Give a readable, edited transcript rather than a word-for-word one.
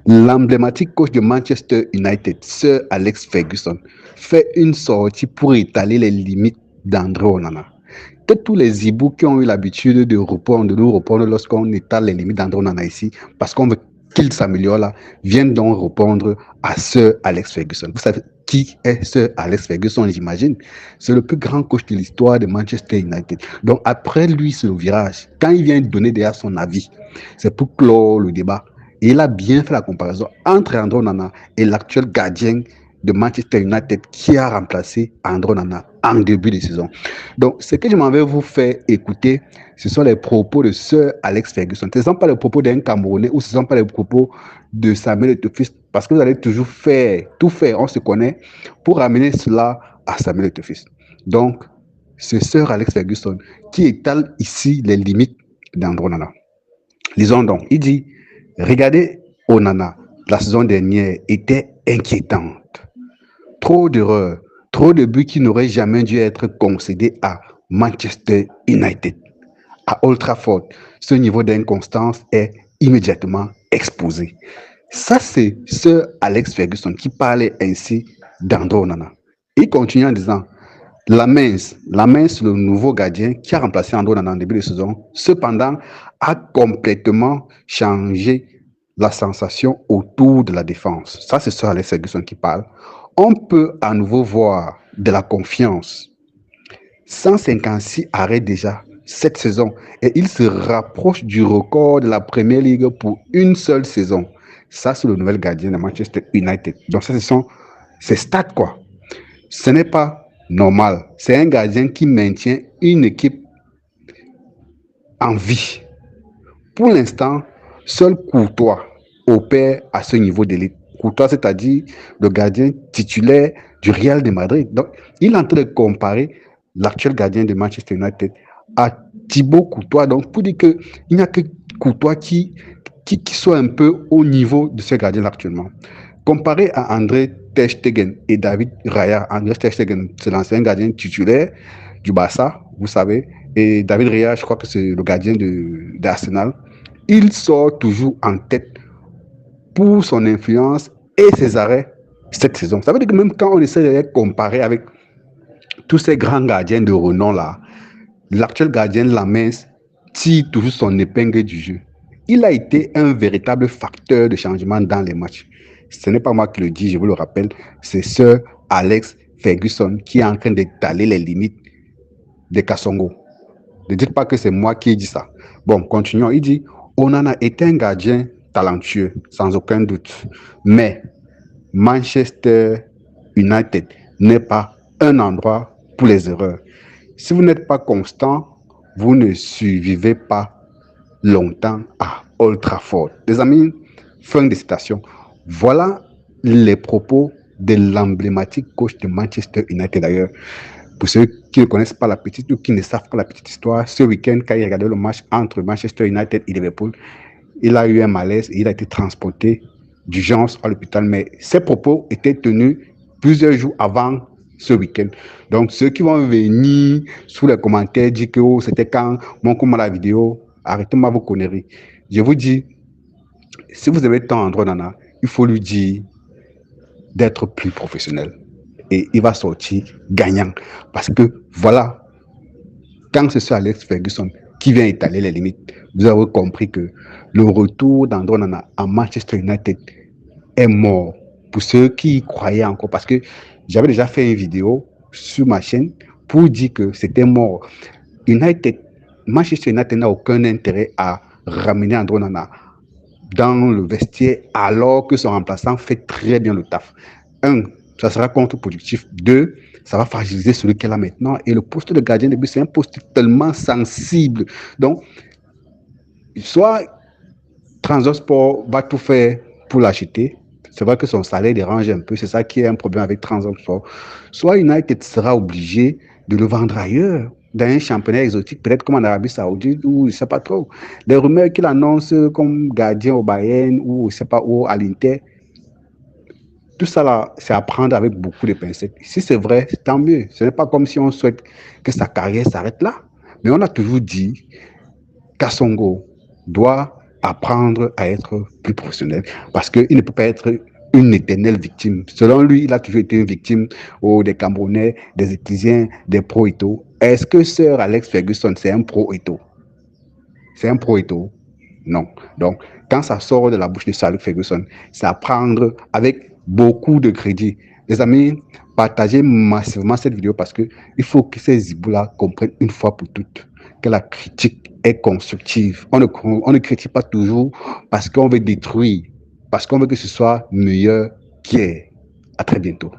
L'emblématique coach de Manchester United, Sir Alex Ferguson, fait une sortie pour étaler les limites d'André Onana. Que tous les hiboux qui ont eu l'habitude de nous répondre lorsqu'on étale les limites d'André Onana ici, parce qu'on veut qu'il s'améliore là, viennent donc répondre à Sir Alex Ferguson. Vous savez qui est Sir Alex Ferguson, j'imagine? C'est le plus grand coach de l'histoire de Manchester United. Donc après lui, c'est le virage. Quand il vient donner déjà son avis, c'est pour clore le débat. Et il a bien fait la comparaison entre André Onana et l'actuel gardien de Manchester United qui a remplacé André Onana en début de saison. Donc, ce que je m'en vais vous faire écouter, ce sont les propos de Sir Alex Ferguson. Ce ne sont pas les propos d'un Camerounais ou ce ne sont pas les propos de Samuel Eto'o, parce que vous allez toujours tout faire, on se connaît, pour ramener cela à Samuel Eto'o. Donc, c'est Sir Alex Ferguson qui étale ici les limites d'André Onana. Lisons donc, il dit, regardez Onana, la saison dernière était inquiétante. Trop d'erreurs, trop de buts qui n'auraient jamais dû être concédés à Manchester United. À Old Trafford, ce niveau d'inconstance est immédiatement exposé. Ça, c'est Sir Alex Ferguson qui parlait ainsi d'André Onana. Il continue en disant, Lamens, le nouveau gardien qui a remplacé André Onana en début de saison, cependant, a complètement changé la sensation autour de la défense. Ça, c'est Sir Alex Ferguson qui parle. On peut à nouveau voir de la confiance. 156 arrêts déjà cette saison et il se rapproche du record de la Premier League pour une seule saison. Ça, c'est le nouvel gardien de Manchester United. Donc, ça, ce sont ses stats, quoi. Ce n'est pas normal. C'est un gardien qui maintient une équipe en vie. Pour l'instant, seul Courtois opère à ce niveau d'élite. Courtois, c'est-à-dire le gardien titulaire du Real de Madrid. Donc, il est en train de comparer l'actuel gardien de Manchester United à Thibaut Courtois. Donc, pour dire qu'il n'y a que Courtois qui soit un peu au niveau de ce gardien actuellement. Comparé à André Ter Stegen et David Raya, André Ter Stegen, c'est l'ancien gardien titulaire du Barça, vous savez, et David Raya, je crois que c'est le gardien d'Arsenal. Il sort toujours en tête pour son influence et ses arrêts cette saison. Ça veut dire que même quand on essaie de les comparer avec tous ces grands gardiens de renom là, l'actuel gardien Lamens tire toujours son épingle du jeu. Il a été un véritable facteur de changement dans les matchs. Ce n'est pas moi qui le dis, je vous le rappelle, c'est Sir Alex Ferguson qui est en train d'étaler les limites de Kassongo. Ne dites pas que c'est moi qui ai dit ça. Bon, continuons. Il dit, Onana est un gardien talentueux, sans aucun doute. Mais Manchester United n'est pas un endroit pour les erreurs. Si vous n'êtes pas constant, vous ne survivez pas longtemps à Old Trafford. Les amis, fin de citation. Voilà les propos de l'emblématique coach de Manchester United d'ailleurs. Pour ceux qui ne connaissent pas la petite ou qui ne savent pas la petite histoire, ce week-end, quand il regardait le match entre Manchester United et Liverpool, il a eu un malaise et il a été transporté d'urgence à l'hôpital. Mais ses propos étaient tenus plusieurs jours avant ce week-end. Donc, ceux qui vont venir sous les commentaires dire que oh, c'était quand mon comment la vidéo, arrêtez-moi vos conneries. Je vous dis, si vous avez tant André Onana, il faut lui dire d'être plus professionnel. Et il va sortir gagnant. Parce que voilà, quand c'est sur Alex Ferguson qui vient étaler les limites, vous avez compris que le retour d'André Onana à Manchester United est mort. Pour ceux qui y croyaient encore, parce que j'avais déjà fait une vidéo sur ma chaîne pour dire que c'était mort. Manchester United n'a aucun intérêt à ramener André Onana dans le vestiaire alors que son remplaçant fait très bien le taf. Un, ça sera contre-productif. Deux, ça va fragiliser celui qu'elle a maintenant. Et le poste de gardien de but, c'est un poste tellement sensible. Donc, soit Transport va tout faire pour l'acheter. C'est vrai que son salaire dérange un peu. C'est ça qui est un problème avec Transport. Soit United sera obligé de le vendre ailleurs, dans un championnat exotique, peut-être comme en Arabie Saoudite, ou je ne sais pas trop. Les rumeurs qu'il annonce comme gardien au Bayern ou je ne sais pas où à l'Inter, tout ça là, c'est à prendre avec beaucoup de pincettes. Si c'est vrai, tant mieux. Ce n'est pas comme si on souhaite que sa carrière s'arrête là. Mais on a toujours dit qu'Assongo doit apprendre à être plus professionnel parce qu'il ne peut pas être une éternelle victime. Selon lui, il a toujours été une victime des Camerounais, des Étudiants, des pro-Eto. Est-ce que Sir Alex Ferguson, c'est un pro-Eto? C'est un pro-Eto? Non. Donc, quand ça sort de la bouche de Sir Alex Ferguson, c'est à prendre avec beaucoup de crédit. Les amis, partagez massivement cette vidéo parce qu'il faut que ces zibous-là comprennent une fois pour toutes que la critique est constructive. On ne critique pas toujours parce qu'on veut détruire, parce qu'on veut que ce soit meilleur qu'hier. À très bientôt.